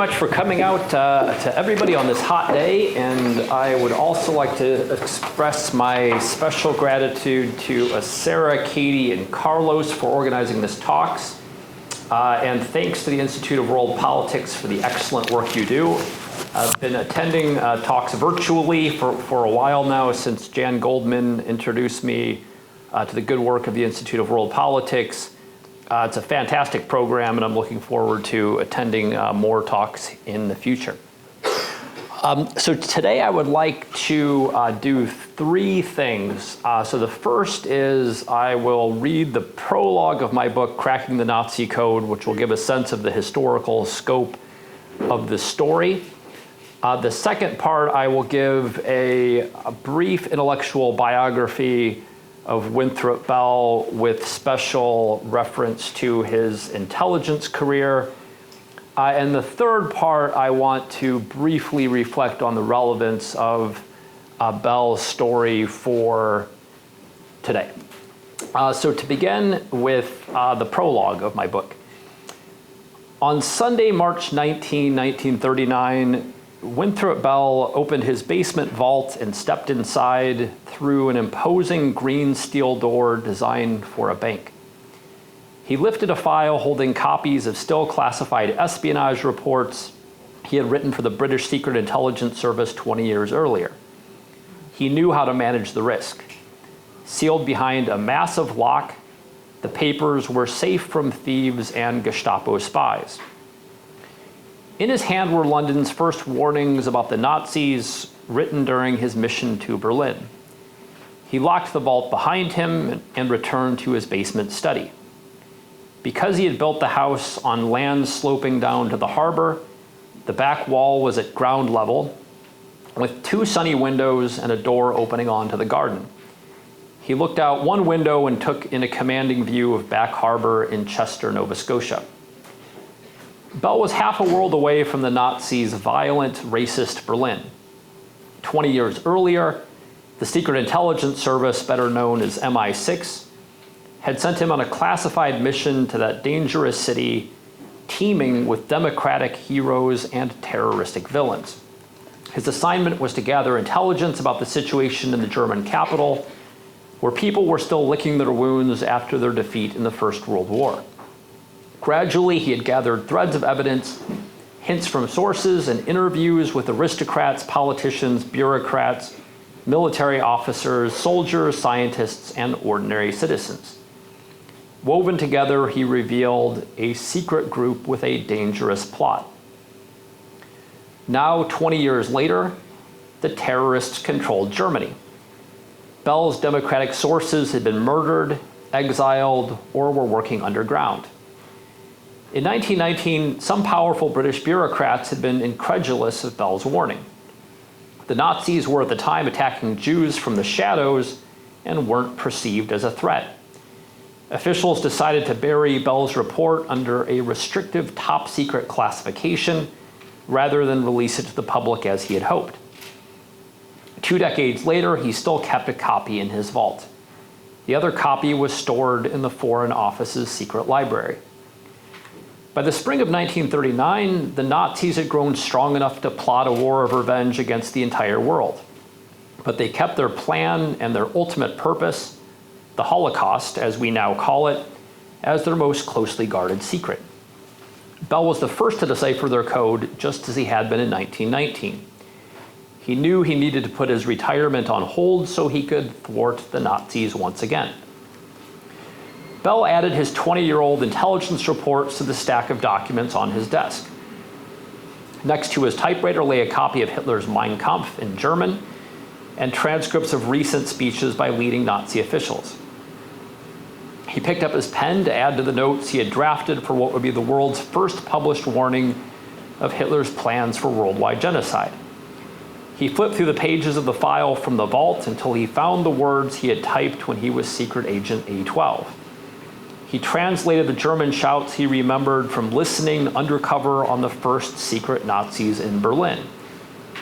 much for coming out to everybody on this hot day, and I would also like to express my special gratitude to Sarah, Katie, and Carlos for organizing this talks, and thanks to the Institute of World Politics for the excellent work you do. I've been attending talks virtually for a while now, since Jan Goldman introduced me to the good work of the Institute of World Politics. It's a fantastic program, and I'm looking forward to attending more talks in the future. So today I would like to do three things. So the first is I will read the prologue of my book, Cracking the Nazi Code, which will give a sense of the historical scope of the story. The second part, I will give a brief intellectual biography of Winthrop Bell with special reference to his intelligence career. And the third part, I want to briefly reflect on the relevance of Bell's story for today. So to begin with the prologue of my book. On Sunday, March 19, 1939, Winthrop Bell opened his basement vault and stepped inside through an imposing green steel door designed for a bank. He lifted a file holding copies of still classified espionage reports he had written for the British Secret Intelligence Service 20 years earlier. He knew how to manage the risk. Sealed behind a massive lock, the papers were safe from thieves and Gestapo spies. In his hand were London's first warnings about the Nazis, written during his mission to Berlin. He locked the vault behind him and returned to his basement study. Because he had built the house on land sloping down to the harbor, the back wall was at ground level, with two sunny windows and a door opening onto the garden. He looked out one window and took in a commanding view of Back Harbor in Chester, Nova Scotia. Bell was half a world away from the Nazis' violent, racist Berlin. 20 years earlier, the Secret Intelligence Service, better known as MI6, had sent him on a classified mission to that dangerous city, teeming with democratic heroes and terroristic villains. His assignment was to gather intelligence about the situation in the German capital, where people were still licking their wounds after their defeat in the First World War. Gradually, he had gathered threads of evidence, hints from sources, and interviews with aristocrats, politicians, bureaucrats, military officers, soldiers, scientists, and ordinary citizens. Woven together, he revealed a secret group with a dangerous plot. Now, 20 years later, the terrorists controlled Germany. Bell's democratic sources had been murdered, exiled, or were working underground. In 1919, some powerful British bureaucrats had been incredulous of Bell's warning. The Nazis were at the time attacking Jews from the shadows and weren't perceived as a threat. Officials decided to bury Bell's report under a restrictive top-secret classification rather than release it to the public as he had hoped. 2 decades later, he still kept a copy in his vault. The other copy was stored in the Foreign Office's secret library. By the spring of 1939, the Nazis had grown strong enough to plot a war of revenge against the entire world. But they kept their plan and their ultimate purpose, the Holocaust, as we now call it, as their most closely guarded secret. Bell was the first to decipher their code, just as he had been in 1919. He knew he needed to put his retirement on hold so he could thwart the Nazis once again. Bell added his 20-year-old intelligence reports to the stack of documents on his desk. Next to his typewriter lay a copy of Hitler's Mein Kampf in German and transcripts of recent speeches by leading Nazi officials. He picked up his pen to add to the notes he had drafted for what would be the world's first published warning of Hitler's plans for worldwide genocide. He flipped through the pages of the file from the vault until he found the words he had typed when he was Secret Agent A12. He translated the German shouts he remembered from listening undercover on the first secret Nazis in Berlin.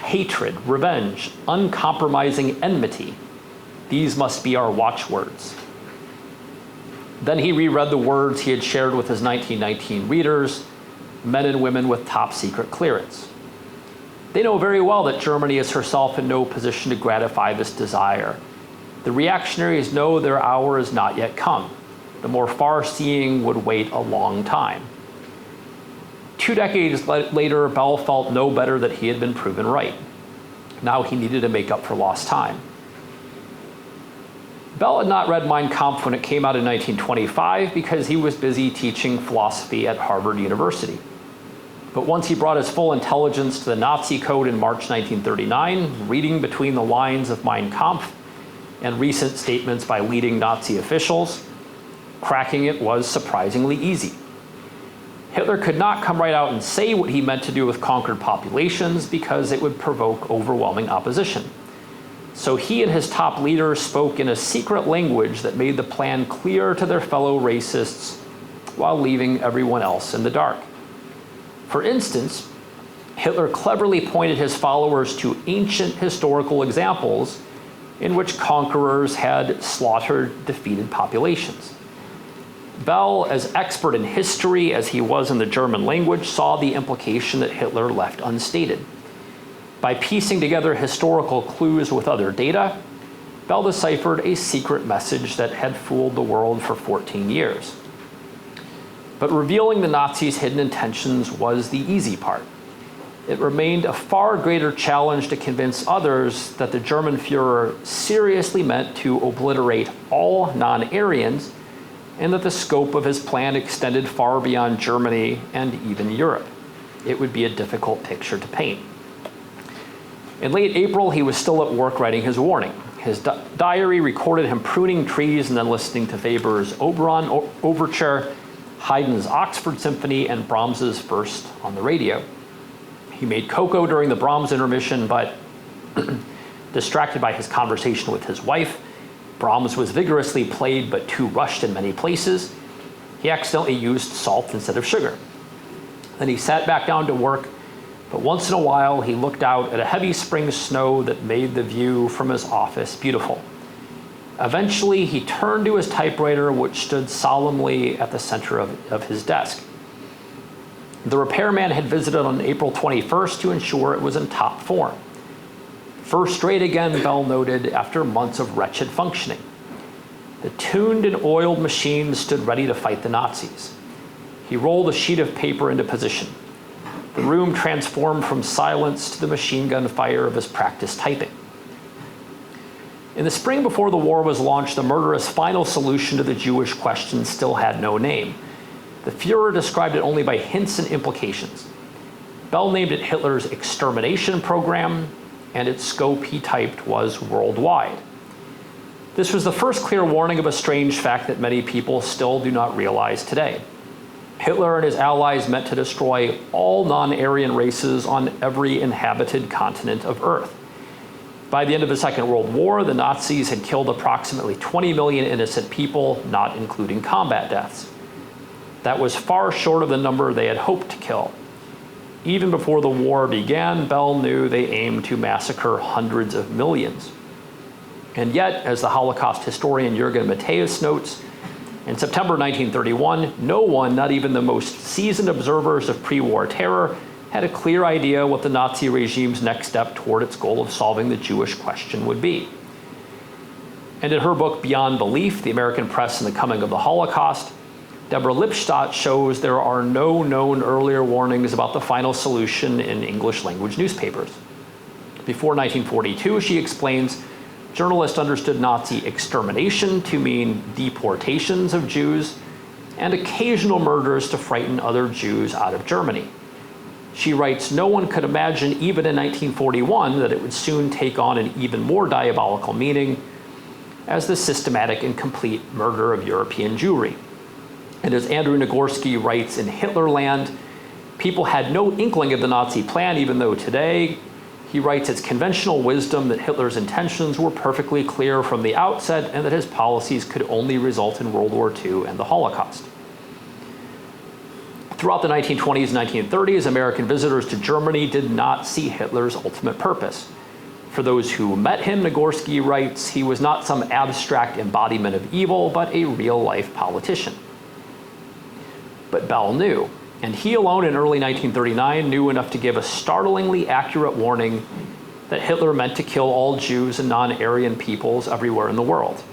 Hatred, revenge, uncompromising enmity. These must be our watchwords. Then he reread the words he had shared with his 1919 readers, men and women with top secret clearance. They know very well that Germany is herself in no position to gratify this desire. The reactionaries know their hour is not yet come. The more far-seeing would wait a long time. 2 decades later, Bell felt no better that he had been proven right. Now he needed to make up for lost time. Bell had not read Mein Kampf when it came out in 1925 because he was busy teaching philosophy at Harvard University. But once he brought his full intelligence to the Nazi code in March 1939, reading between the lines of Mein Kampf and recent statements by leading Nazi officials, cracking it was surprisingly easy. Hitler could not come right out and say what he meant to do with conquered populations because it would provoke overwhelming opposition. So he and his top leaders spoke in a secret language that made the plan clear to their fellow racists while leaving everyone else in the dark. For instance, Hitler cleverly pointed his followers to ancient historical examples in which conquerors had slaughtered defeated populations. Bell, as expert in history as he was in the German language, saw the implication that Hitler left unstated. By piecing together historical clues with other data, Bell deciphered a secret message that had fooled the world for 14 years. But revealing the Nazis' hidden intentions was the easy part. It remained a far greater challenge to convince others that the German Führer seriously meant to obliterate all non-Aryans and that the scope of his plan extended far beyond Germany and even Europe. It would be a difficult picture to paint. In late April, he was still at work writing his warning. His diary recorded him pruning trees and then listening to Weber's Oberon Overture, Haydn's Oxford Symphony, and Brahms's First on the radio. He made cocoa during the Brahms intermission, but distracted by his conversation with his wife, Brahms was vigorously played but too rushed in many places. He accidentally used salt instead of sugar. Then he sat back down to work, but once in a while he looked out at a heavy spring snow that made the view from his office beautiful. Eventually, he turned to his typewriter, which stood solemnly at the center of his desk. The repairman had visited on April 21st to ensure it was in top form. First rate again, Bell noted, after months of wretched functioning. The tuned and oiled machine stood ready to fight the Nazis. He rolled a sheet of paper into position. The room transformed from silence to the machine gun fire of his practiced typing. In the spring before the war was launched, the murderous final solution to the Jewish question still had no name. The Führer described it only by hints and implications. Bell named it Hitler's extermination program, and its scope, he typed, was worldwide. This was the first clear warning of a strange fact that many people still do not realize today. Hitler and his allies meant to destroy all non-Aryan races on every inhabited continent of Earth. By the end of the Second World War, the Nazis had killed approximately 20 million innocent people, not including combat deaths. That was far short of the number they had hoped to kill. Even before the war began, Bell knew they aimed to massacre hundreds of millions. And yet, as the Holocaust historian Jürgen Matthäus notes, in September 1931, no one, not even the most seasoned observers of pre-war terror, had a clear idea what the Nazi regime's next step toward its goal of solving the Jewish question would be. And in her book, Beyond Belief, The American Press and the Coming of the Holocaust, Deborah Lipstadt shows there are no known earlier warnings about the final solution in English language newspapers. Before 1942, she explains, journalists understood Nazi extermination to mean deportations of Jews and occasional murders to frighten other Jews out of Germany. She writes, no one could imagine even in 1941 that it would soon take on an even more diabolical meaning as the systematic and complete murder of European Jewry. And as Andrew Nagorski writes in Hitlerland, people had no inkling of the Nazi plan, even though today, he writes, it's conventional wisdom that Hitler's intentions were perfectly clear from the outset and that his policies could only result in World War II and the Holocaust. Throughout the 1920s and 1930s, American visitors to Germany did not see Hitler's ultimate purpose. For those who met him, Nagorski writes, he was not some abstract embodiment of evil, but a real-life politician. But Bell knew. And he alone in early 1939 knew enough to give a startlingly accurate warning that Hitler meant to kill all Jews and non-Aryan peoples everywhere in the world.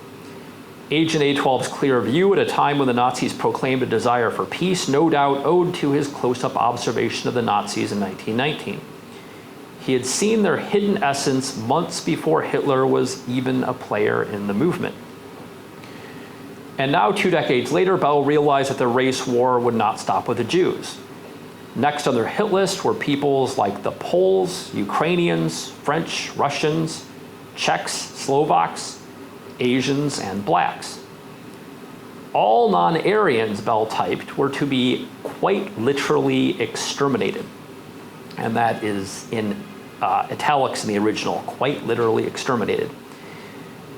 Agent A12's clear view at a time when the Nazis proclaimed a desire for peace no doubt owed to his close-up observation of the Nazis in 1919. He had seen their hidden essence months before Hitler was even a player in the movement. And now, 2 decades later, Bell realized that the race war would not stop with the Jews. Next on their hit list were peoples like the Poles, Ukrainians, French, Russians, Czechs, Slovaks, Asians, and blacks. All non-Aryans, Bell typed, were to be quite literally exterminated. And that is in italics in the original, quite literally exterminated.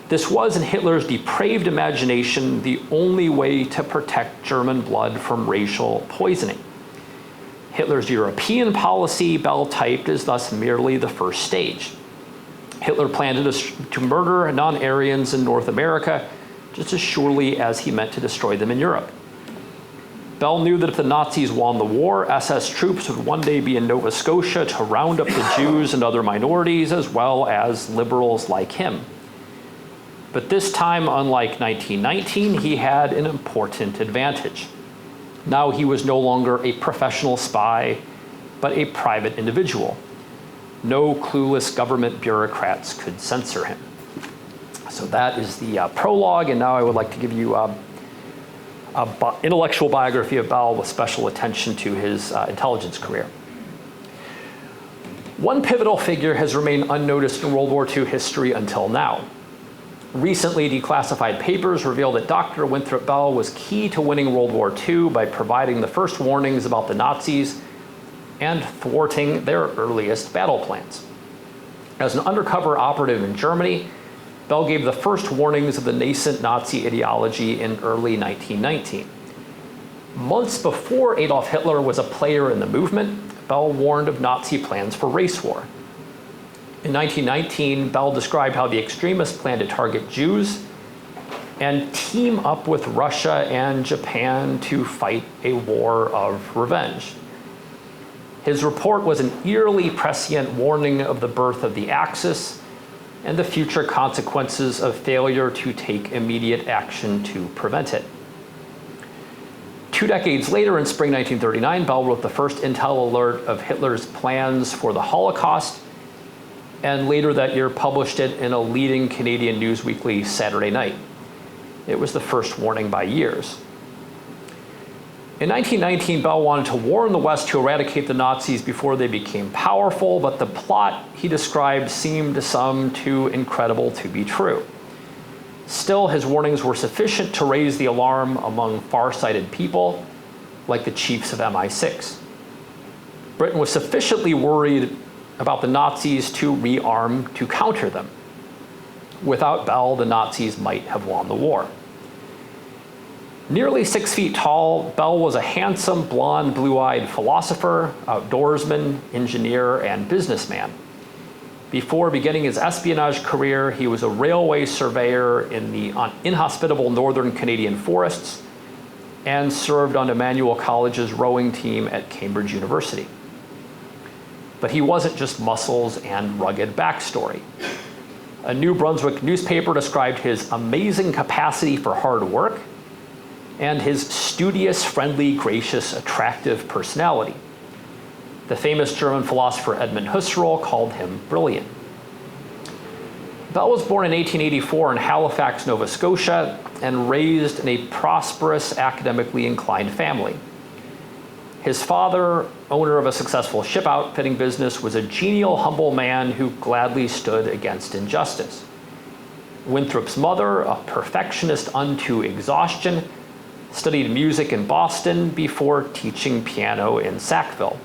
This was, in Hitler's depraved imagination, the only way to protect German blood from racial poisoning. Hitler's European policy, Bell typed, is thus merely the first stage. Hitler planned to murder non-Aryans in North America just as surely as he meant to destroy them in Europe. Bell knew that if the Nazis won the war, SS troops would one day be in Nova Scotia to round up the Jews and other minorities, as well as liberals like him. But this time, unlike 1919, he had an important advantage. Now he was no longer a professional spy, but a private individual. No clueless government bureaucrats could censor him. So that is the prologue, and now I would like to give you an intellectual biography of Bell with special attention to his intelligence career. One pivotal figure has remained unnoticed in World War II history until now. Recently, declassified papers revealed that Dr. Winthrop Bell was key to winning World War II by providing the first warnings about the Nazis and thwarting their earliest battle plans. As an undercover operative in Germany, Bell gave the first warnings of the nascent Nazi ideology in early 1919. Months before Adolf Hitler was a player in the movement, Bell warned of Nazi plans for race war. In 1919, Bell described how the extremists planned to target Jews and team up with Russia and Japan to fight a war of revenge. His report was an eerily prescient warning of the birth of the Axis and the future consequences of failure to take immediate action to prevent it. 2 decades later, in spring 1939, Bell wrote the first intel alert of Hitler's plans for the Holocaust, and later that year published it in a leading Canadian news weekly Saturday night. It was the first warning by years. In 1919, Bell wanted to warn the West to eradicate the Nazis before they became powerful, but the plot he described seemed to some too incredible to be true. Still, his warnings were sufficient to raise the alarm among far-sighted people, like the chiefs of MI6. Britain was sufficiently worried about the Nazis to rearm to counter them. Without Bell, the Nazis might have won the war. Nearly 6 feet tall, Bell was a handsome, blonde, blue-eyed philosopher, outdoorsman, engineer, and businessman. Before beginning his espionage career, he was a railway surveyor in the inhospitable northern Canadian forests and served on Emmanuel College's rowing team at Cambridge University. But he wasn't just muscles and rugged backstory. A New Brunswick newspaper described his amazing capacity for hard work and his studious, friendly, gracious, attractive personality. The famous German philosopher Edmund Husserl called him brilliant. Bell was born in 1884 in Halifax, Nova Scotia, and raised in a prosperous, academically inclined family. His father, owner of a successful ship outfitting business, was a genial, humble man who gladly stood against injustice. Winthrop's mother, a perfectionist unto exhaustion, studied music in Boston before teaching piano in Sackville.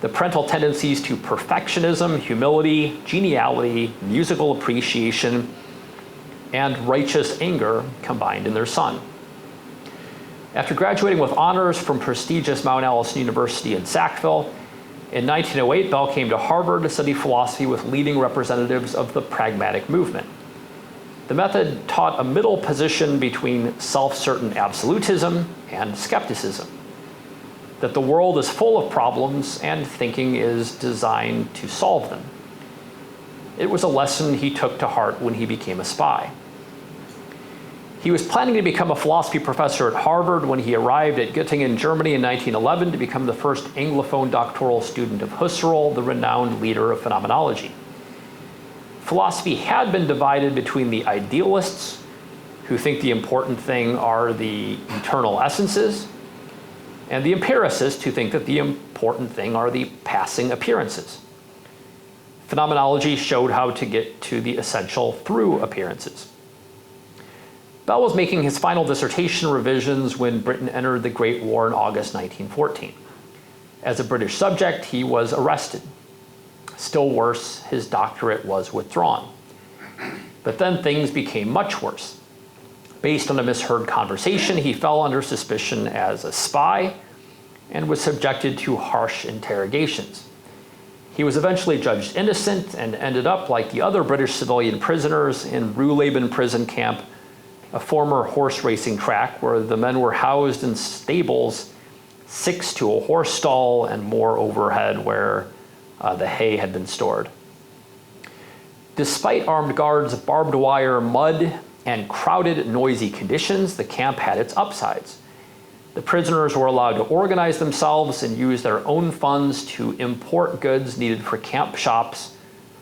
The parental tendencies to perfectionism, humility, geniality, musical appreciation, and righteous anger combined in their son. After graduating with honors from prestigious Mount Allison University in Sackville, in 1908, Bell came to Harvard to study philosophy with leading representatives of the pragmatic movement. The method taught a middle position between self-certain absolutism and skepticism. that the world is full of problems and thinking is designed to solve them. It was a lesson he took to heart when he became a spy. He was planning to become a philosophy professor at Harvard when he arrived at Göttingen, Germany in 1911 to become the first Anglophone doctoral student of Husserl, the renowned leader of phenomenology. Philosophy had been divided between the idealists, who think the important thing are the eternal essences, and the empiricists, who think that the important thing are the passing appearances. Phenomenology showed how to get to the essential through appearances. Bell was making his final dissertation revisions when Britain entered the Great War in August 1914. As a British subject, he was arrested. Still worse, his doctorate was withdrawn. But then things became much worse. Based on a misheard conversation, he fell under suspicion as a spy and was subjected to harsh interrogations. He was eventually judged innocent and ended up, like the other British civilian prisoners, in Ruhleben prison camp, a former horse racing track where the men were housed in stables 6 to a horse stall and more overhead where the hay had been stored. Despite armed guards, barbed wire, mud, and crowded, noisy conditions, the camp had its upsides. The prisoners were allowed to organize themselves and use their own funds to import goods needed for camp shops,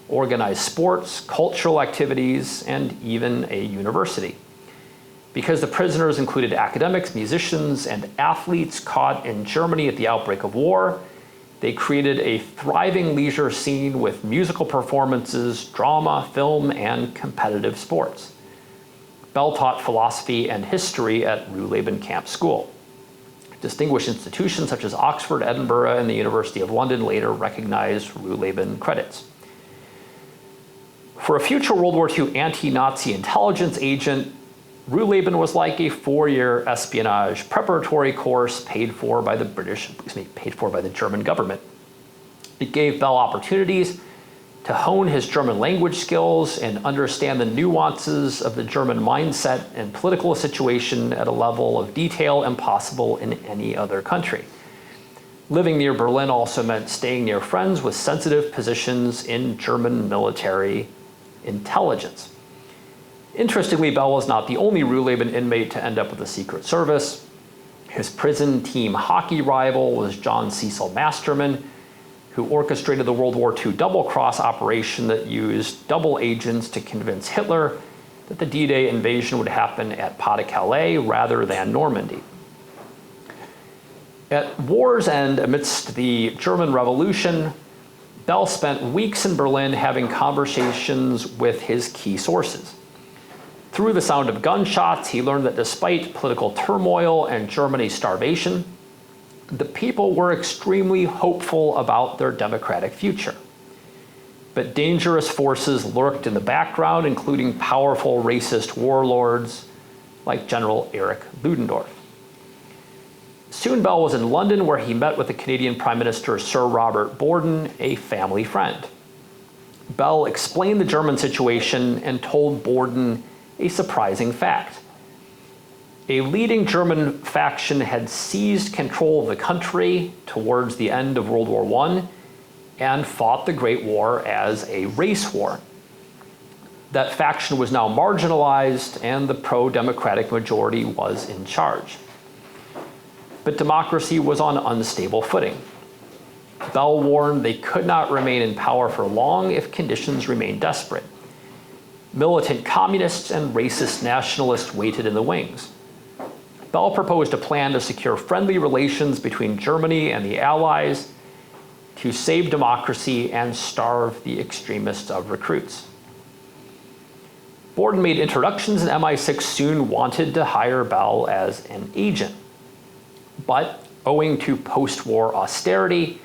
organize sports, cultural activities, and even a university. Because the prisoners included academics, musicians, and athletes caught in Germany at the outbreak of war, they created a thriving leisure scene with musical performances, drama, film, and competitive sports. Bell taught philosophy and history at Ruhleben Camp School. Distinguished institutions such as Oxford, Edinburgh, and the University of London later recognized Ruhleben credits. For a future World War II anti-Nazi intelligence agent, Ruhleben was like a 4-year espionage preparatory course paid for by the German government. It gave Bell opportunities to hone his German language skills and understand the nuances of the German mindset and political situation at a level of detail impossible in any other country. Living near Berlin also meant staying near friends with sensitive positions in German military intelligence. Interestingly, Bell was not the only Ruhleben inmate to end up with the Secret Service. His prison team hockey rival was John Cecil Masterman, who orchestrated the World War II double-cross operation that used double agents to convince Hitler that the D-Day invasion would happen at Pas-de-Calais rather than Normandy. At war's end, amidst the German Revolution, Bell spent weeks in Berlin having conversations with his key sources. Through the sound of gunshots, he learned that despite political turmoil and Germany's starvation, the people were extremely hopeful about their democratic future. But dangerous forces lurked in the background, including powerful racist warlords like General Erich Ludendorff. Soon Bell was in London, where he met with the Canadian Prime Minister Sir Robert Borden, a family friend. Bell explained the German situation and told Borden a surprising fact. A leading German faction had seized control of the country towards the end of World War I and fought the Great War as a race war. That faction was now marginalized and the pro-democratic majority was in charge. But democracy was on unstable footing. Bell warned they could not remain in power for long if conditions remained desperate. Militant communists and racist nationalists waited in the wings. Bell proposed a plan to secure friendly relations between Germany and the Allies to save democracy and starve the extremists of recruits. Borden made introductions, and MI6 soon wanted to hire Bell as an agent. But owing to post-war austerity,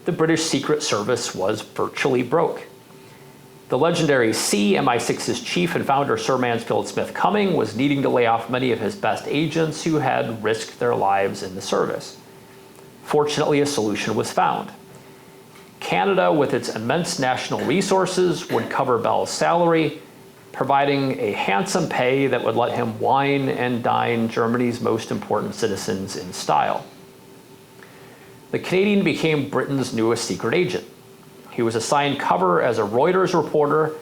the British Secret Service was virtually broke. The legendary C, MI6's chief and founder Sir Mansfield Smith Cumming, was needing to lay off many of his best agents who had risked their lives in the service. Fortunately, a solution was found. Canada, with its immense national resources, would cover Bell's salary, providing a handsome pay that would let him wine and dine Germany's most important citizens in style. the Canadian became Britain's newest secret agent. He was assigned cover as a Reuters reporter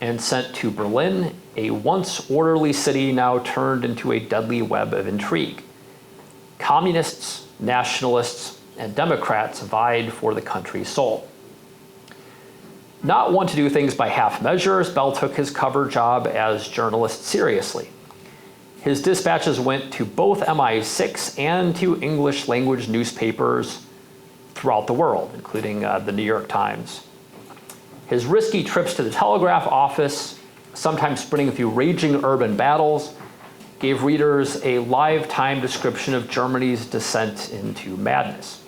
and sent to Berlin, a once orderly city now turned into a deadly web of intrigue. Communists, nationalists, and Democrats vied for the country's soul. Not one to do things by half measures, Bell took his cover job as journalist seriously. His dispatches went to both MI6 and to English language newspapers throughout the world, including the New York Times. His risky trips to the telegraph office, sometimes sprinting through raging urban battles, gave readers a live-time description of Germany's descent into madness.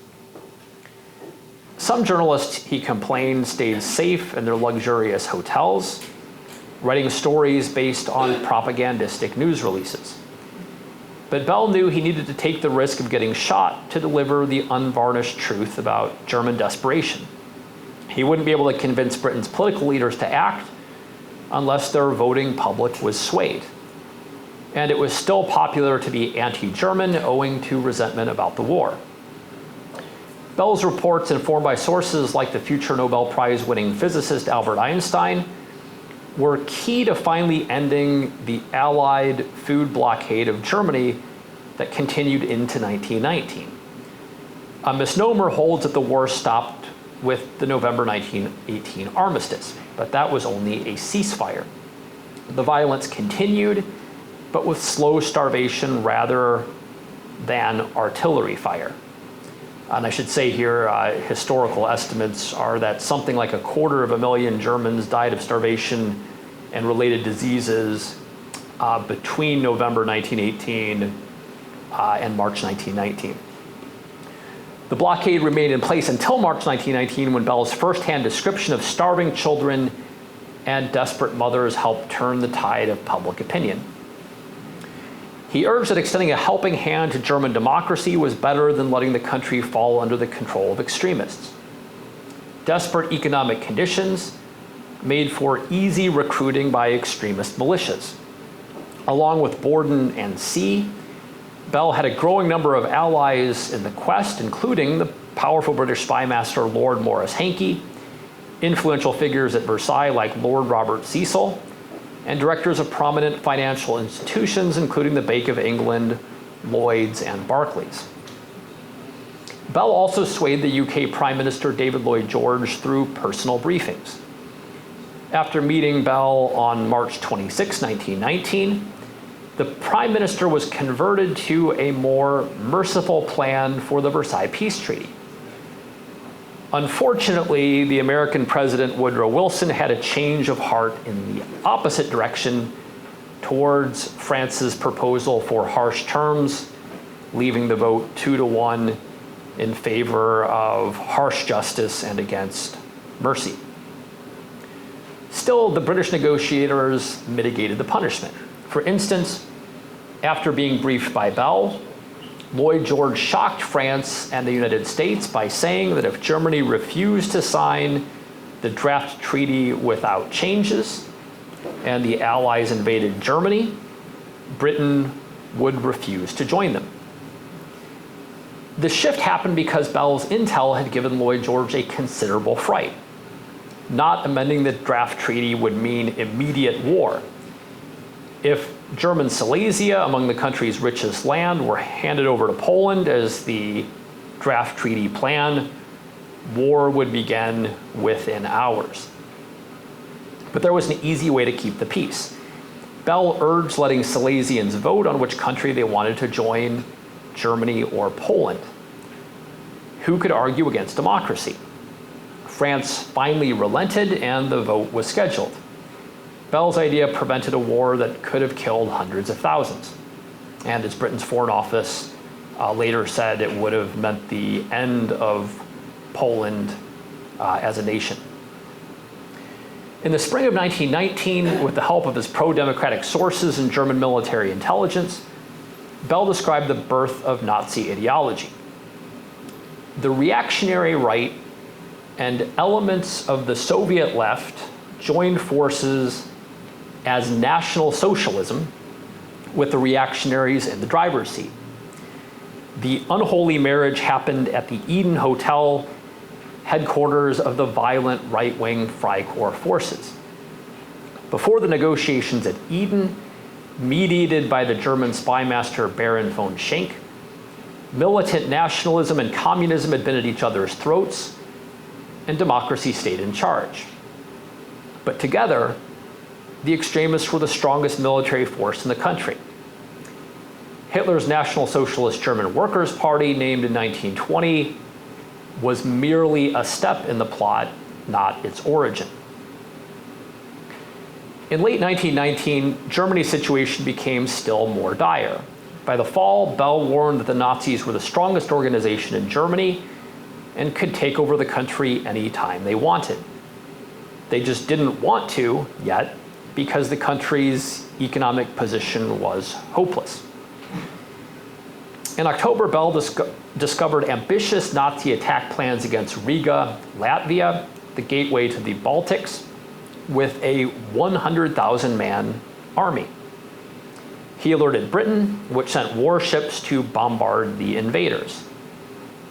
Some journalists, he complained, stayed safe in their luxurious hotels, writing stories based on propagandistic news releases. But Bell knew he needed to take the risk of getting shot to deliver the unvarnished truth about German desperation. He wouldn't be able to convince Britain's political leaders to act unless their voting public was swayed. And it was still popular to be anti-German owing to resentment about the war. Bell's reports, informed by sources like the future Nobel Prize-winning physicist Albert Einstein, were key to finally ending the Allied food blockade of Germany that continued into 1919. A misnomer holds that the war stopped with the November 1918 armistice, but that was only a ceasefire. The violence continued, but with slow starvation rather than artillery fire. And I should say here, historical estimates are that something like 250,000 Germans died of starvation and related diseases between November 1918 and March 1919. The blockade remained in place until March 1919, when Bell's firsthand description of starving children and desperate mothers helped turn the tide of public opinion. He urged that extending a helping hand to German democracy was better than letting the country fall under the control of extremists. Desperate economic conditions made for easy recruiting by extremist militias. Along with Borden and C, Bell had a growing number of allies in the quest, including the powerful British spy master Lord Maurice Hankey, influential figures at Versailles like Lord Robert Cecil, and directors of prominent financial institutions, including the Bank of England, Lloyds, and Barclays. Bell also swayed the UK Prime Minister David Lloyd George through personal briefings. After meeting Bell on March 26, 1919, the Prime Minister was converted to a more merciful plan for the Versailles Peace Treaty. Unfortunately, the American President Woodrow Wilson had a change of heart in the opposite direction towards France's proposal for harsh terms, leaving the vote 2-1 in favor of harsh justice and against mercy. Still, the British negotiators mitigated the punishment. For instance, after being briefed by Bell, Lloyd George shocked France and the United States by saying that if Germany refused to sign the draft treaty without changes and the Allies invaded Germany, Britain would refuse to join them. The shift happened because Bell's intel had given Lloyd George a considerable fright. Not amending the draft treaty would mean immediate war. If German Silesia, among the country's richest land, were handed over to Poland as the draft treaty planned, war would begin within hours. But there was an easy way to keep the peace. Bell urged letting Silesians vote on which country they wanted to join, Germany or Poland. Who could argue against democracy? France finally relented and the vote was scheduled. Bell's idea prevented a war that could have killed hundreds of thousands. And as Britain's Foreign Office later said, it would have meant the end of Poland as a nation. In the spring of 1919, with the help of his pro-democratic sources and German military intelligence, Bell described the birth of Nazi ideology. The reactionary right and elements of the Soviet left joined forces as National Socialism with the reactionaries in the driver's seat. The unholy marriage happened at the Eden Hotel, headquarters of the violent right-wing Freikorps forces. Before the negotiations at Eden, mediated by the German spy master Baron von Schenk, militant nationalism and communism had been at each other's throats, and democracy stayed in charge. But together, the extremists were the strongest military force in the country. Hitler's National Socialist German Workers' Party, named in 1920, was merely a step in the plot, not its origin. In late 1919, Germany's situation became still more dire. By the fall, Bell warned that the Nazis were the strongest organization in Germany and could take over the country anytime they wanted. They just didn't want to yet because the country's economic position was hopeless. In October, Bell discovered ambitious Nazi attack plans against Riga, Latvia, the gateway to the Baltics, with a 100,000-man army. He alerted Britain, which sent warships to bombard the invaders.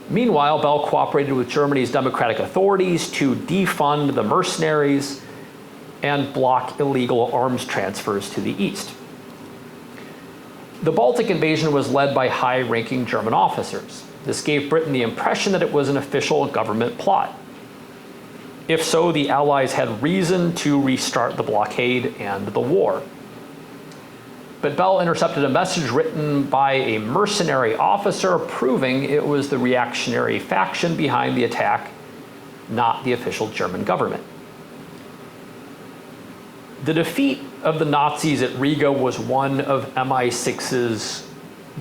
Meanwhile, Bell cooperated with Germany's democratic authorities to defund the mercenaries and block illegal arms transfers to the east. The Baltic invasion was led by high-ranking German officers. This gave Britain the impression that it was an official government plot. If so, the Allies had reason to restart the blockade and the war. But Bell intercepted a message written by a mercenary officer proving it was the reactionary faction behind the attack, not the official German government. The defeat of the Nazis at Riga was one of MI6's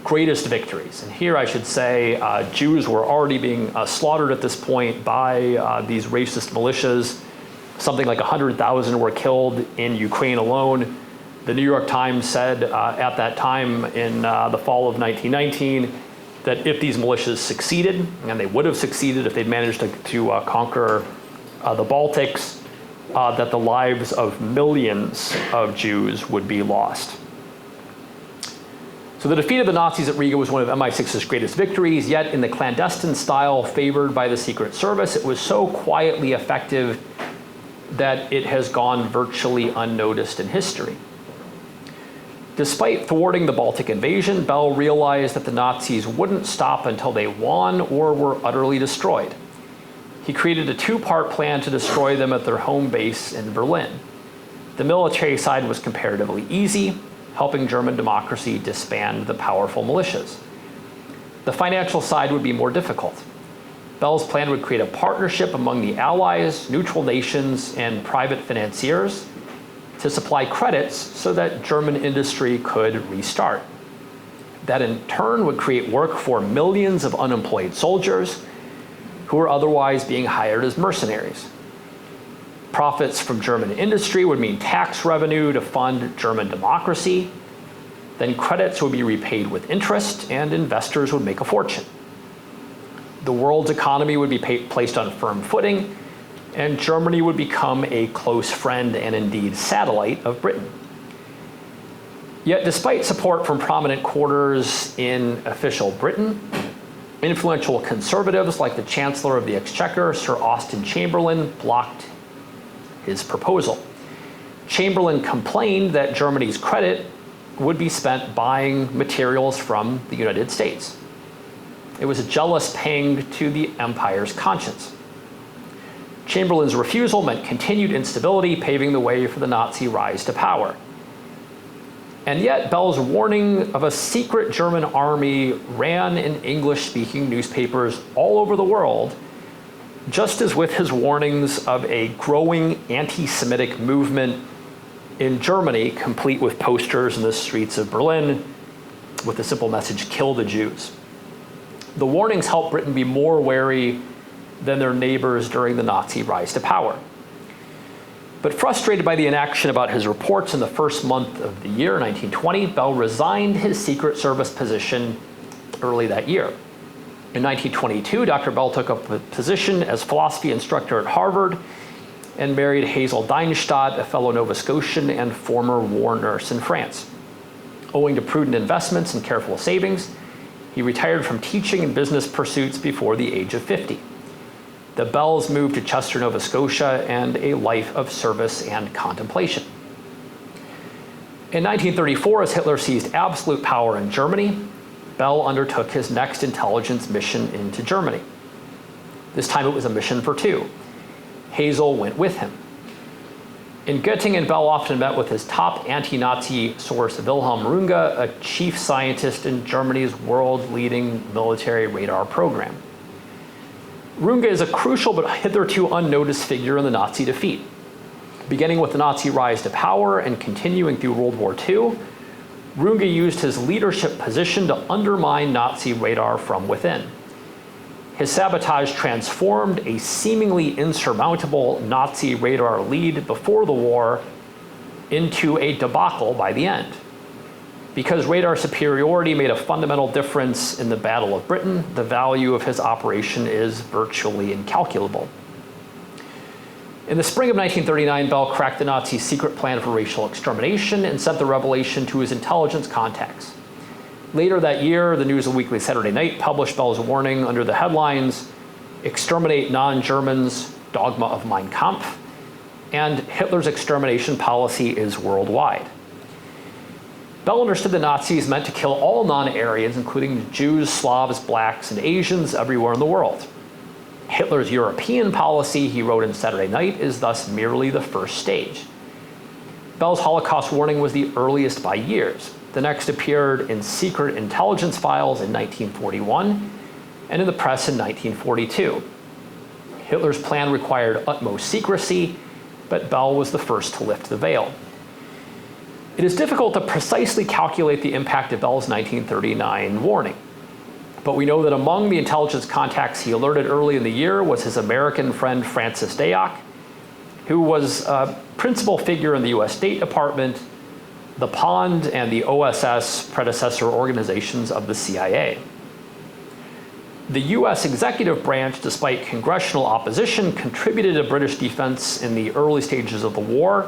greatest victories. And here I should say Jews were already being slaughtered at this point by these racist militias. Something like 100,000 were killed in Ukraine alone. The New York Times said at that time in the fall of 1919 that if these militias succeeded, and they would have succeeded if they'd managed to conquer the Baltics, that the lives of millions of Jews would be lost. So the defeat of the Nazis at Riga was one of MI6's greatest victories, yet in the clandestine style favored by the Secret Service, it was so quietly effective that it has gone virtually unnoticed in history. Despite thwarting the Baltic invasion, Bell realized that the Nazis wouldn't stop until they won or were utterly destroyed. He created a two-part plan to destroy them at their home base in Berlin. The military side was comparatively easy, helping German democracy disband the powerful militias. The financial side would be more difficult. Bell's plan would create a partnership among the Allies, neutral nations, and private financiers to supply credits so that German industry could restart. That in turn would create work for millions of unemployed soldiers who were otherwise being hired as mercenaries. Profits from German industry would mean tax revenue to fund German democracy. Then credits would be repaid with interest, and investors would make a fortune. The world's economy would be placed on firm footing, and Germany would become a close friend and indeed satellite of Britain. Yet despite support from prominent quarters in official Britain, influential conservatives like the Chancellor of the Exchequer, Sir Austen Chamberlain, blocked his proposal. Chamberlain complained that Germany's credit would be spent buying materials from the United States. It was a jealous pang to the empire's conscience. Chamberlain's refusal meant continued instability, paving the way for the Nazi rise to power. And yet, Bell's warning of a secret German army ran in English-speaking newspapers all over the world, just as with his warnings of a growing anti-Semitic movement in Germany, complete with posters in the streets of Berlin with the simple message, "Kill the Jews." The warnings helped Britain be more wary than their neighbors during the Nazi rise to power. But frustrated by the inaction about his reports in the first month of the year, 1920, Bell resigned his Secret Service position early that year. In 1922, Dr. Bell took up a position as philosophy instructor at Harvard and married Hazel Deinstadt, a fellow Nova Scotian and former war nurse in France. Owing to prudent investments and careful savings, He retired from teaching and business pursuits before the age of 50. The Bells moved to Chester, Nova Scotia, and a life of service and contemplation. In 1934, as Hitler seized absolute power in Germany, Bell undertook his next intelligence mission into Germany. This time it was a mission for two. Hazel went with him. In Göttingen, Bell often met with his top anti-Nazi source, Wilhelm Runge, a chief scientist in Germany's world-leading military radar program. Runge is a crucial but hitherto unnoticed figure in the Nazi defeat. Beginning with the Nazi rise to power and continuing through World War II, Runge used his leadership position to undermine Nazi radar from within. His sabotage transformed a seemingly insurmountable Nazi radar lead before the war into a debacle by the end. Because radar superiority made a fundamental difference in the Battle of Britain, the value of his operation is virtually incalculable. In the spring of 1939, Bell cracked the Nazis' secret plan for racial extermination and sent the revelation to his intelligence contacts. Later that year, the News Weekly Saturday Night published Bell's warning under the headlines, "Exterminate Non-Germans, Dogma of Mein Kampf," and "Hitler's extermination policy is worldwide." Bell understood the Nazis meant to kill all non-Aryans, including Jews, Slavs, blacks, and Asians everywhere in the world. Hitler's European policy, he wrote in Saturday Night, is thus merely the first stage. Bell's Holocaust warning was the earliest by years. The next appeared in secret intelligence files in 1941 and in the press in 1942. Hitler's plan required utmost secrecy, but Bell was the first to lift the veil. It is difficult to precisely calculate the impact of Bell's 1939 warning. But we know that among the intelligence contacts he alerted early in the year was his American friend Francis Dayock, who was a principal figure in the US State Department, the Pond, and the OSS predecessor organizations of the CIA. The US executive branch, despite congressional opposition, contributed to British defense in the early stages of the war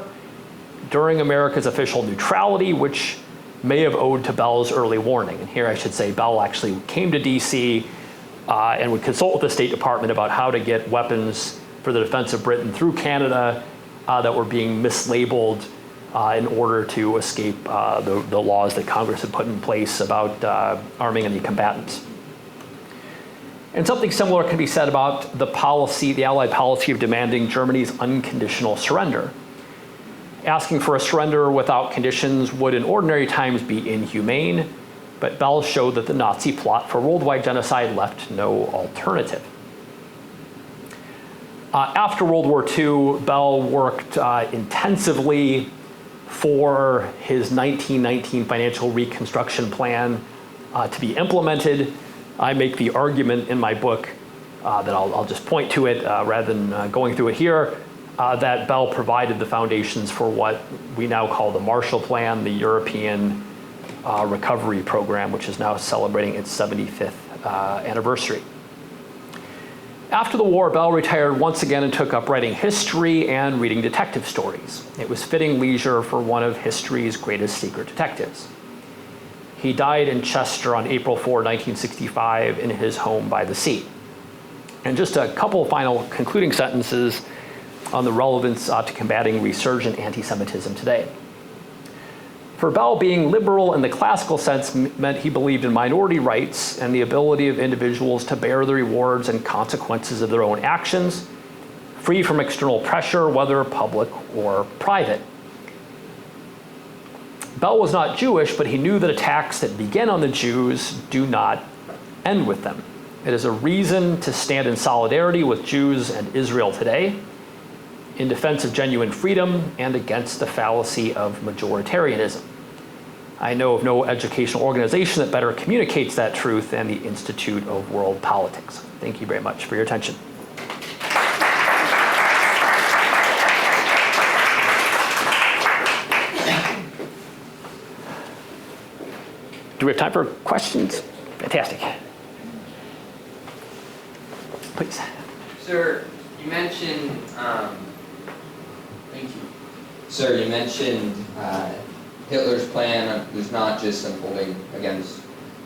during America's official neutrality, which may have owed to Bell's early warning. And here I should say Bell actually came to DC and would consult with the State Department about how to get weapons for the defense of Britain through Canada that were being mislabeled in order to escape the laws that Congress had put in place about arming any combatants. And something similar can be said about the Allied policy of demanding Germany's unconditional surrender. Asking for a surrender without conditions would in ordinary times be inhumane, but Bell showed that the Nazi plot for worldwide genocide left no alternative. After World War II, Bell worked intensively for his 1919 financial reconstruction plan to be implemented. I make the argument in my book that I'll just point to it rather than going through it here, that Bell provided the foundations for what we now call the Marshall Plan, the European Recovery Program, which is now celebrating its 75th anniversary. After the war, Bell retired once again and took up writing history and reading detective stories. It was fitting leisure for one of history's greatest secret detectives. He died in Chester on April 4, 1965, in his home by the sea. And just a couple final concluding sentences on the relevance to combating resurgent anti-Semitism today. For Bell, being liberal in the classical sense meant he believed in minority rights and the ability of individuals to bear the rewards and consequences of their own actions, free from external pressure, whether public or private. Bell was not Jewish, but he knew that attacks that begin on the Jews do not end with them. It is a reason to stand in solidarity with Jews and Israel today, in defense of genuine freedom and against the fallacy of majoritarianism. I know of no educational organization that better communicates that truth than the Institute of World Politics. Thank you very much for your attention. Do we have time for questions? Fantastic. Please. Sir, you mentioned, thank you. Sir, you mentioned Hitler's plan was not just unfolding against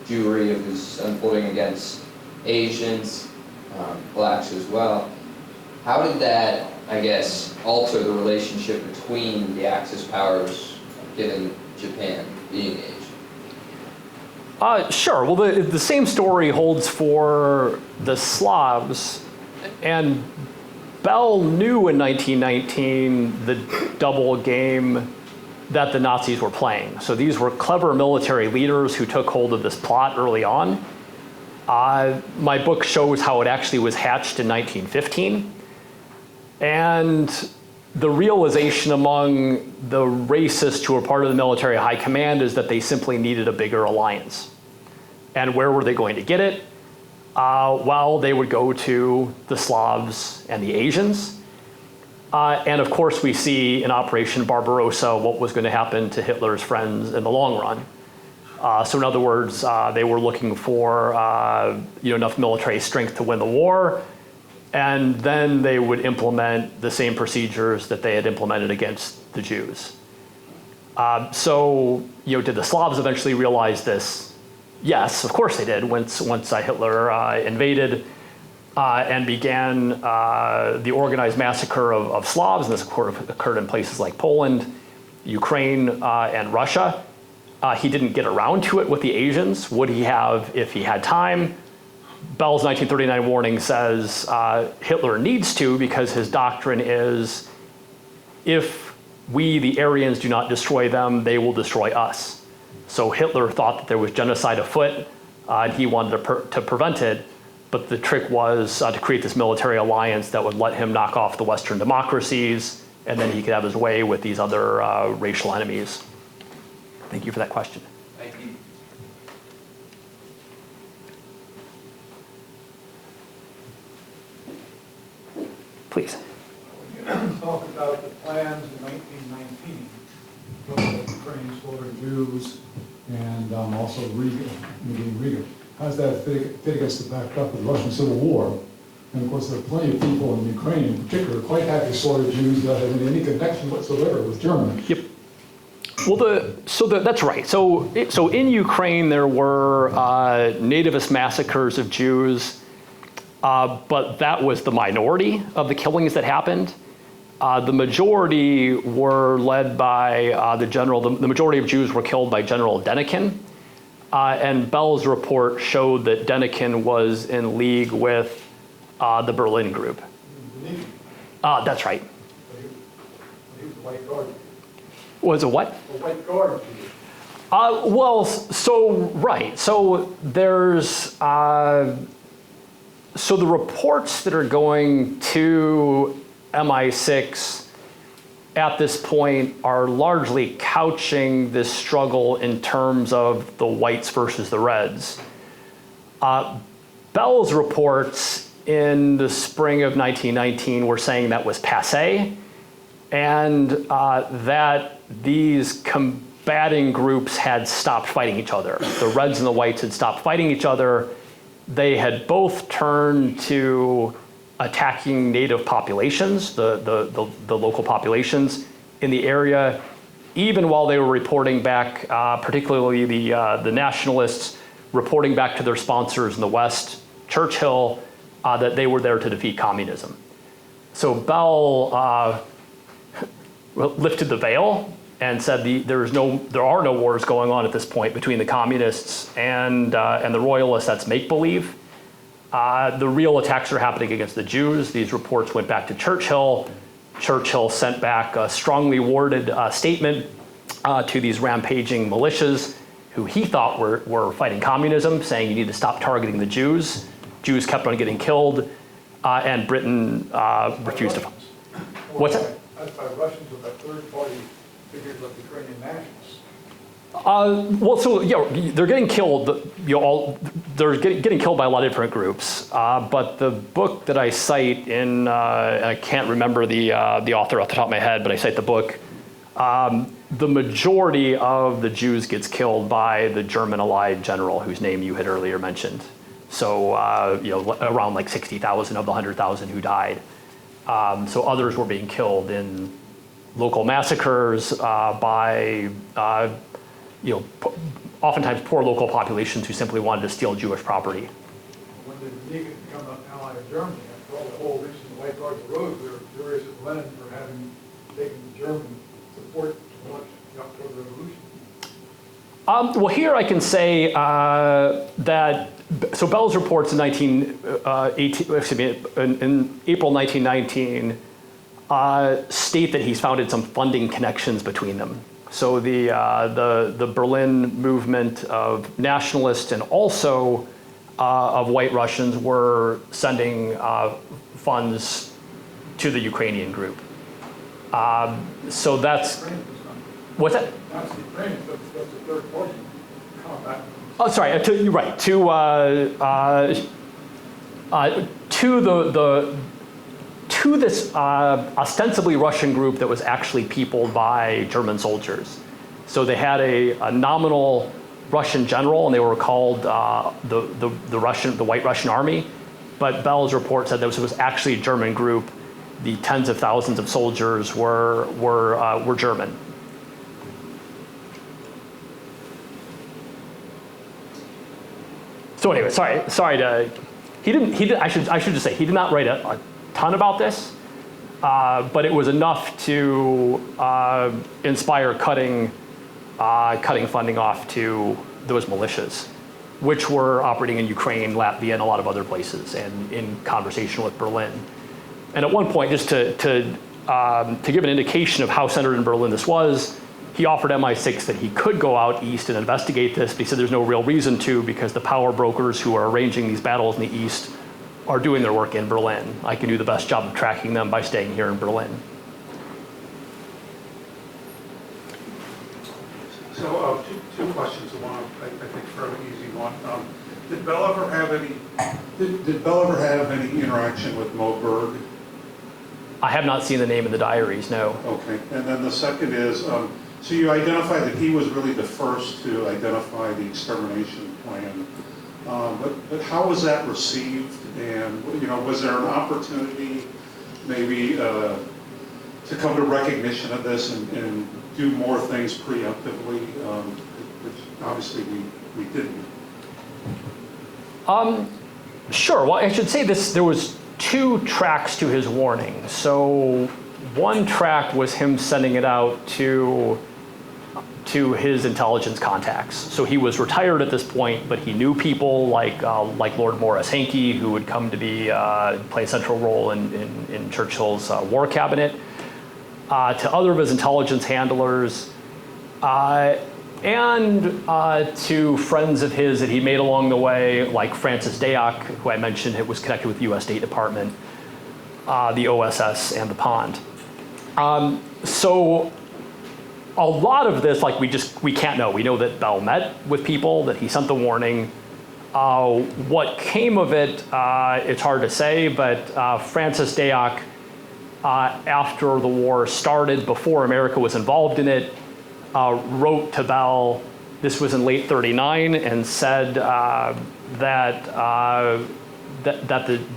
Jewry that was unfolding against Asians, blacks as well. How did that, I guess, alter the relationship between the Axis powers, given Japan being Asian? Sure. Well, the same story holds for the Slavs, and Bell knew in 1919 the double game that the Nazis were playing. So these were clever military leaders who took hold of this plot early on. My book shows how it actually was hatched in 1915. And the realization among the racists who were part of the military high command is that they simply needed a bigger alliance. And where were they going to get it? Well, they would go to the Slavs and the Asians. And of course, we see in Operation Barbarossa what was going to happen to Hitler's friends in the long run. So in other words, they were looking for enough military strength to win the war. And then they would implement the same procedures that they had implemented against the Jews. Did the Slavs eventually realize this? Yes, of course they did. Once Hitler invaded and began the organized massacre of Slavs, and this occurred in places like Poland, Ukraine, and Russia. He didn't get around to it with the Asians. Would he have if he had time? Bell's 1939 warning says Hitler needs to, because his doctrine is, if we, the Aryans, do not destroy them, they will destroy us. So Hitler thought that there was genocide afoot, and he wanted to prevent it. But the trick was to create this military alliance that would let him knock off the Western democracies, and then he could have his way with these other racial enemies. Thank you for that question. Thank you. Please. Talk about the plans in 1919, both Ukraine slaughtered Jews and also Riga. How does that fit against the backdrop of the Russian Civil War? And of course, there are plenty of people in Ukraine, in particular, quite happy to slaughter Jews without having any connection whatsoever with Germany. Yep. Well, that's right. So in Ukraine, there were nativist massacres of Jews, but that was the minority of the killings that happened. The majority were led by the general. The majority of Jews were killed by General Denikin, and Bell's report showed that Denikin was in league with the Berlin Group. That's right. He was a white guard. Was a what? A white guard. Right. So there's so the reports that are going to MI6 at this point are largely couching this struggle in terms of the whites versus the reds. Bell's reports in the spring of 1919 were saying that was passé, and that these combating groups had stopped fighting each other. The Reds and the Whites had stopped fighting each other. They had both turned to attacking native populations, the local populations in the area, even while they were reporting back, particularly the nationalists, reporting back to their sponsors in the West, Churchill, that they were there to defeat communism. So Bell lifted the veil and said there are no wars going on at this point between the communists and the royalists. That's make-believe. The real attacks are happening against the Jews. These reports went back to Churchill. Churchill sent back a strongly worded statement to these rampaging militias who he thought were fighting communism, saying you need to stop targeting the Jews. Jews kept on getting killed, and Britain refused to. What's that? That's by Russians or by third-party figures like Ukrainian nationalists. They're getting killed. They're getting killed by a lot of different groups. But the book that I cite in, I can't remember the author off the top of my head, but I cite the book. The majority of the Jews gets killed by the German allied general whose name you had earlier mentioned. So around like 60,000 of the 100,000 who died. So others were being killed in local massacres by oftentimes poor local populations who simply wanted to steal Jewish property. When did the League become an ally of Germany? After all the whole reason the White Guards arose, we were furious with Lenin for having taken the German support to launch the October Revolution. Well, here I can say that, so Bell's reports in in April 1919 state that he's founded some funding connections between them. So the Berlin movement of nationalists and also of White Russians were sending funds to the Ukrainian group. So that's, what's that? That's the Ukrainians, that's the third party combat. Oh, sorry. You're right. To this ostensibly Russian group that was actually peopled by German soldiers. So they had a nominal Russian general, and they were called the White Russian Army. But Bell's report said this was actually a German group. The tens of thousands of soldiers were German. So anyway, sorry to, I should just say, he did not write a ton about this, but it was enough to inspire cutting funding off to those militias, which were operating in Ukraine, Latvia, and a lot of other places, and in conversation with Berlin. And at one point, just to give an indication of how centered in Berlin this was, he offered MI6 that he could go out east and investigate this, but he said there's no real reason to, because the power brokers who are arranging these battles in the east are doing their work in Berlin. I can do the best job of tracking them by staying here in Berlin. So two questions. One, I think, fairly easy one. Did Bell ever have any interaction with Mo Berg? I have not seen the name in the diaries, no. Okay, and then the second is, so you identify that he was really the first to identify the extermination plan, but how was that received? And was there an opportunity maybe to come to recognition of this and do more things preemptively, which obviously we didn't? Sure. Well, I should say this. There was 2 tracks to his warning. So one track was him sending it out to his intelligence contacts. So he was retired at this point, but he knew people like Lord Morris Hankey, who would come to play a central role in Churchill's war cabinet, to other of his intelligence handlers, and to friends of his that he made along the way, like Francis Dayak, who I mentioned was connected with the U.S. State Department, the OSS, and the Pond. So a lot of this, we can't know. We know that Bell met with people, that he sent the warning. What came of it, it's hard to say, but Francis Dayak, after the war started, before America was involved in it, wrote to Bell, this was in late '39, and said that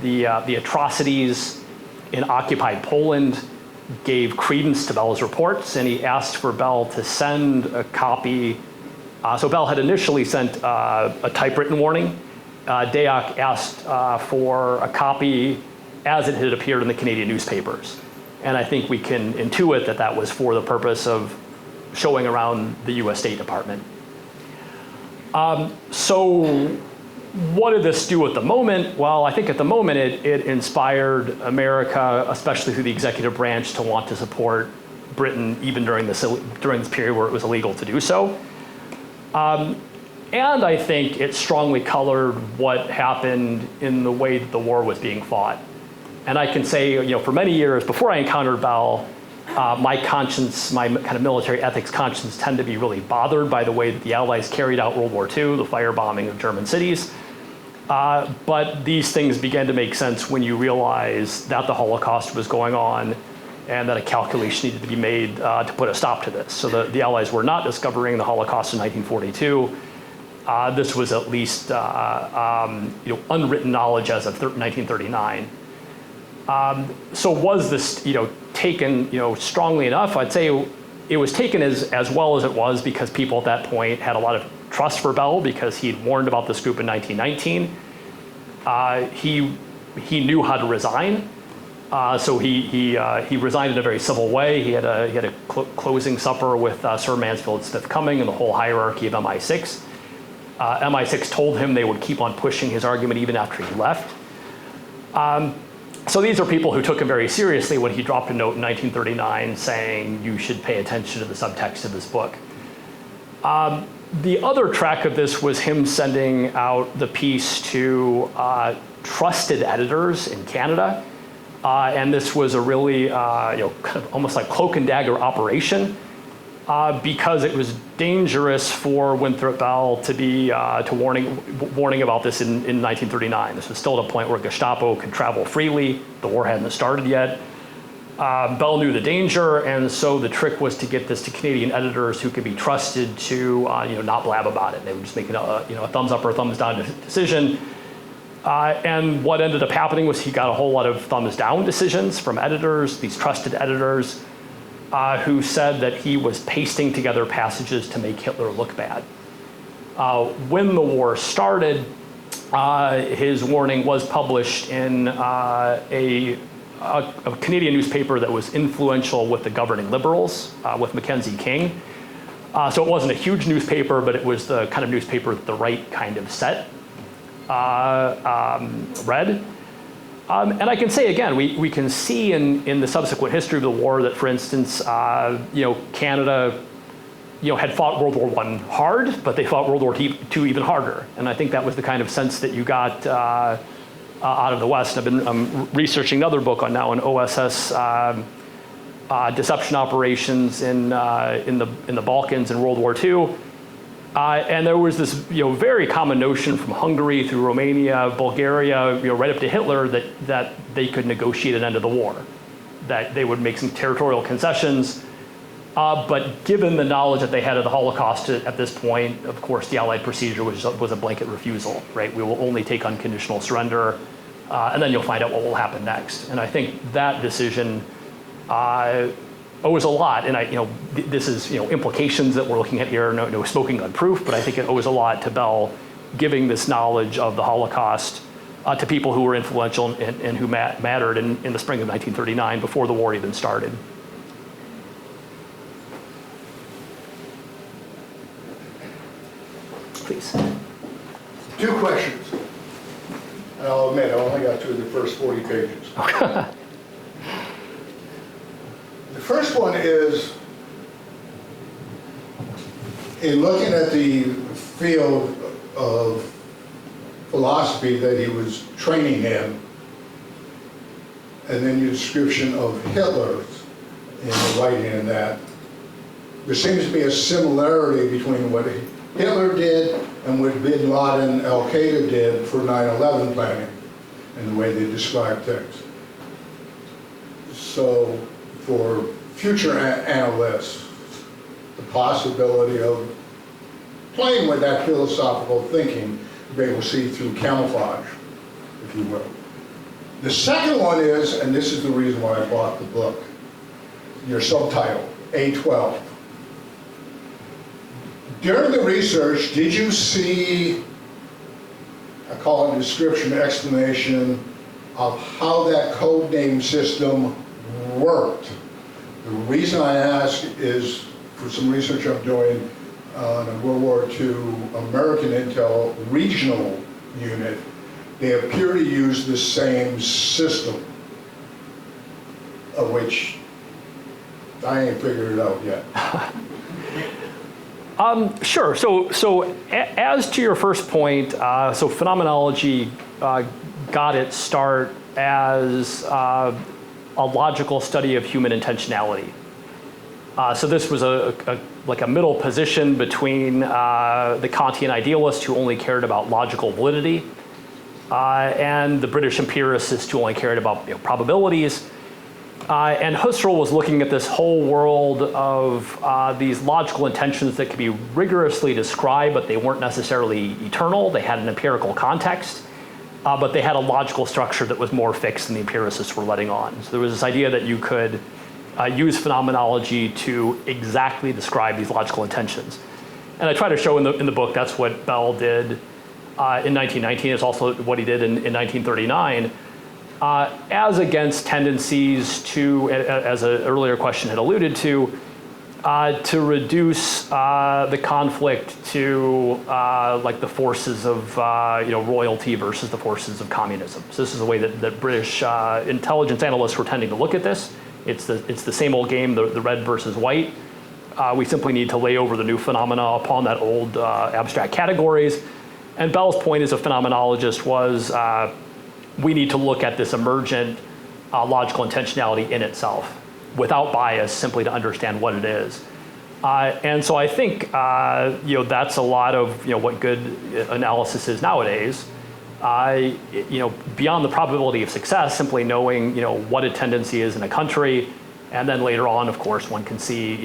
the atrocities in occupied Poland gave credence to Bell's reports, and he asked for Bell to send a copy. So Bell had initially sent a typewritten warning. Dayak asked for a copy as it had appeared in the Canadian newspapers. And I think we can intuit that that was for the purpose of showing around the U.S. State Department. So what did this do at the moment? Well, I think at the moment it inspired America, especially through the executive branch, to want to support Britain even during this period where it was illegal to do so. And I think it strongly colored what happened in the way that the war was being fought. And I can say, for many years before I encountered Bell, my conscience, my kind of military ethics conscience, tend to be really bothered by the way that the Allies carried out World War II, the firebombing of German cities. But these things began to make sense when you realize that the Holocaust was going on and that a calculation needed to be made to put a stop to this. So the Allies were not discovering the Holocaust in 1942. This was at least unwritten knowledge as of 1939. So was this taken strongly enough? I'd say it was taken as well as it was because people at that point had a lot of trust for Bell because he'd warned about this group in 1919. He knew how to resign, so he resigned in a very civil way. He had a closing supper with Sir Mansfield Smith Cumming and the whole hierarchy of MI6. MI6 told him they would keep on pushing his argument even after he left. So these are people who took him very seriously when he dropped a note in 1939 saying you should pay attention to the subtext of this book. The other track of this was him sending out the piece to trusted editors in Canada. And this was a really, kind of almost like cloak and dagger operation because it was dangerous for Winthrop Bell to be warning about this in 1939. This was still at a point where Gestapo could travel freely. The war hadn't started yet. Bell knew the danger, and so the trick was to get this to Canadian editors who could be trusted to, not blab about it. They would just make a thumbs up or a thumbs down decision. And what ended up happening was he got a whole lot of thumbs down decisions from editors, these trusted editors, who said that he was pasting together passages to make Hitler look bad. When the war started, his warning was published in a Canadian newspaper that was influential with the governing Liberals, with Mackenzie King. So it wasn't a huge newspaper, but it was the kind of newspaper that the right kind of set read. And I can say again, we can see in the subsequent history of the war that, for instance, Canada, had fought World War I hard, but they fought World War II even harder. And I think that was the kind of sense that you got out of the West. I've been researching another book on OSS deception operations in the Balkans in World War II. And there was this, very common notion from Hungary through Romania, Bulgaria, right up to Hitler that they could negotiate an end of the war, that they would make some territorial concessions. But given the knowledge that they had of the Holocaust at this point, of course, the Allied procedure was a blanket refusal, right? We will only take unconditional surrender, and then you'll find out what will happen next. And I think that decision owes a lot, and this is implications that we're looking at here. No smoking gun proof, but I think it owes a lot to Bell giving this knowledge of the Holocaust to people who were influential and who mattered in the spring of 1939 before the war even started. Please. Two questions. And I'll admit, I only got through the first 40 pages. The first one is, in looking at the field of philosophy that he was training in, and then your description of Hitler in the writing in that, there seems to be a similarity between what Hitler did and what Bin Laden, Al-Qaeda did for 9/11 planning and the way they describe things. So for future analysts, the possibility of playing with that philosophical thinking to be able to see through camouflage, if you will. The second one is, and this is the reason why I bought the book, your subtitle, A12. During the research, did you see, I call it a description, explanation of how that code name system worked? The reason I ask is for some research I'm doing on a World War II American Intel regional unit. They appear to use the same system, of which I ain't figured it out yet. Sure. So as to your first point, so phenomenology got its start as a logical study of human intentionality. So this was like a middle position between the Kantian idealists who only cared about logical validity and the British empiricists who only cared about probabilities. And Husserl was looking at this whole world of these logical intentions that could be rigorously described, but they weren't necessarily eternal. They had an empirical context, but they had a logical structure that was more fixed than the empiricists were letting on. So there was this idea that you could use phenomenology to exactly describe these logical intentions. And I try to show in the book that's what Bell did in 1919. It's also what he did in 1939, as against tendencies to, as an earlier question had alluded to reduce the conflict to like the forces of royalty versus the forces of communism. So this is the way that British intelligence analysts were tending to look at this. It's the same old game, the red versus white. We simply need to lay over the new phenomena upon that old abstract categories. And Bell's point as a phenomenologist was we need to look at this emergent logical intentionality in itself without bias, simply to understand what it is. And so I think that's a lot of what good analysis is nowadays. Beyond the probability of success, simply knowing what a tendency is in a country, and then later on, of course, one can see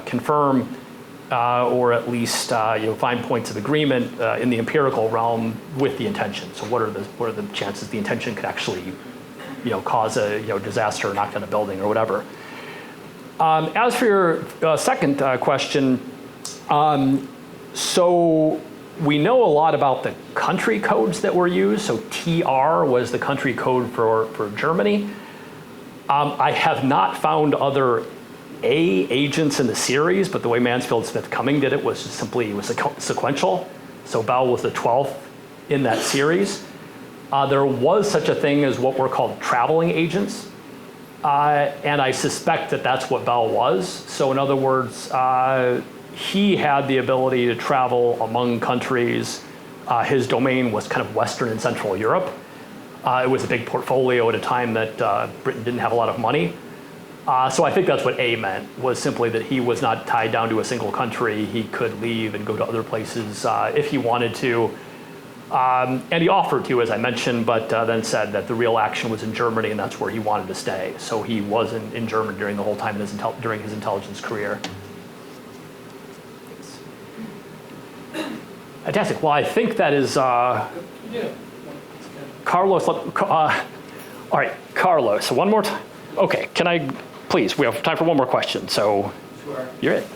confirm or at least find points of agreement in the empirical realm with the intention. So what are the chances the intention could actually cause a disaster or knock down a building or whatever. As for your second question, so we know a lot about the country codes that were used. So TR was the country code for Germany. I have not found other A agents in the series, but the way Mansfield Smith Cumming did it was sequential. So Bell was the 12th in that series. There was such a thing as what were called traveling agents, and I suspect that that's what Bell was. So in other words, he had the ability to travel among countries. His domain was kind of Western and Central Europe. It was a big portfolio at a time that Britain didn't have a lot of money. So I think that's what A meant, was simply that he was not tied down to a single country. He could leave and go to other places if he wanted to. And he offered to, as I mentioned, but then said that the real action was in Germany, and that's where he wanted to stay. So he wasn't in Germany during the whole time during his intelligence career. Fantastic. Well, I think that is Carlos. All right, Carlos. So one more time. Okay, can I, please? We have time for one more question. So sure. You're it.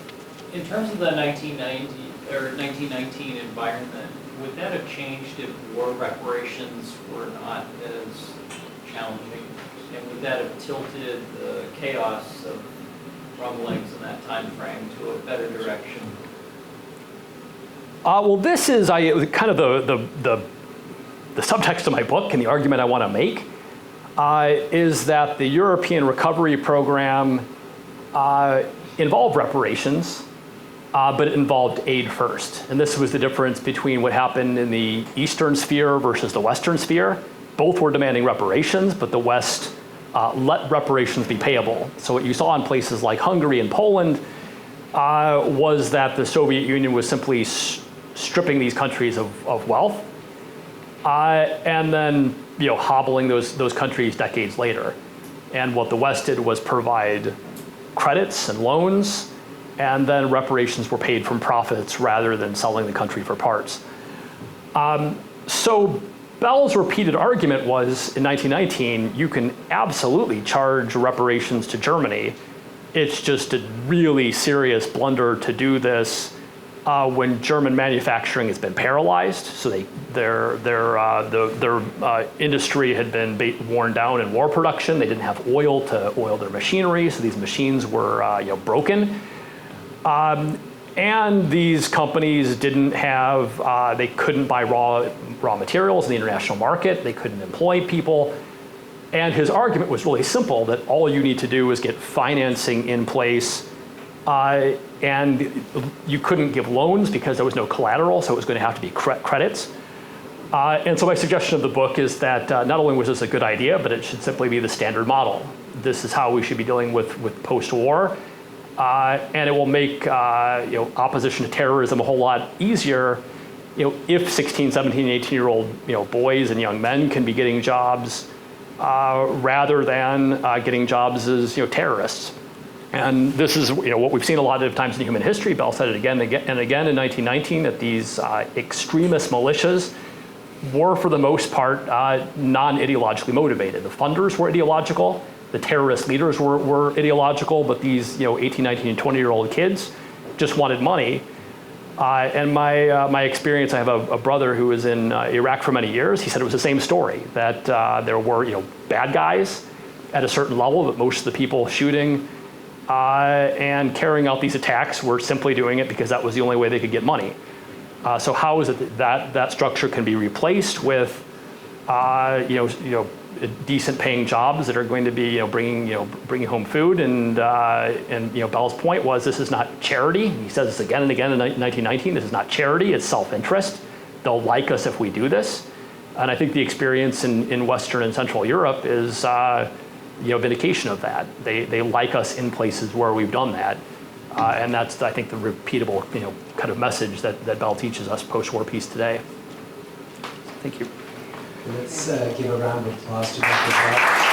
In terms of the 1990 or 1919 environment, would that have changed if war reparations were not as challenging? And would that have tilted the chaos of rumblings in that time frame to a better direction? Well, this is kind of the subtext of my book, and the argument I want to make is that the European recovery program involved reparations, but it involved aid first. And this was the difference between what happened in the Eastern sphere versus the Western sphere. Both were demanding reparations, but the West let reparations be payable. So what you saw in places like Hungary and Poland was that the Soviet Union was simply stripping these countries of wealth, and then hobbling those countries decades later. And what the West did was provide credits and loans, and then reparations were paid from profits rather than selling the country for parts. So Bell's repeated argument was, in 1919, you can absolutely charge reparations to Germany. It's just a really serious blunder to do this when German manufacturing has been paralyzed. So their industry had been worn down in war production. They didn't have oil to oil their machinery, so these machines were broken. And these companies didn't have, they couldn't buy raw materials in the international market. They couldn't employ people. And his argument was really simple, that all you need to do is get financing in place, and you couldn't give loans because there was no collateral, so it was going to have to be credits. And so my suggestion of the book is that not only was this a good idea, but it should simply be the standard model. This is how we should be dealing with post-war. And it will make opposition to terrorism a whole lot easier. If 16, 17, 18-year-old boys and young men can be getting jobs rather than getting jobs as terrorists. And this is what we've seen a lot of times in human history. Bell said it again and again in 1919 that these extremist militias were, for the most part, non-ideologically motivated. The funders were ideological, the terrorist leaders were ideological, but these 18, 19, and 20-year-old kids just wanted money. And my experience, I have a brother who was in Iraq for many years. He said it was the same story, that there were bad guys at a certain level, but most of the people shooting and carrying out these attacks were simply doing it because that was the only way they could get money. So how is it that structure can be replaced with decent paying jobs that are going to be bringing home food, and Bell's point was, this is not charity. He says this again and again in 1919. This is not charity, it's self-interest. They'll like us if we do this. And I think the experience in Western and Central Europe is vindication of that. They like us in places where we've done that. And that's, I think, the repeatable kind of message that Bell teaches us post-war peace today. Thank you. Let's give a round of applause to Dr. Bell.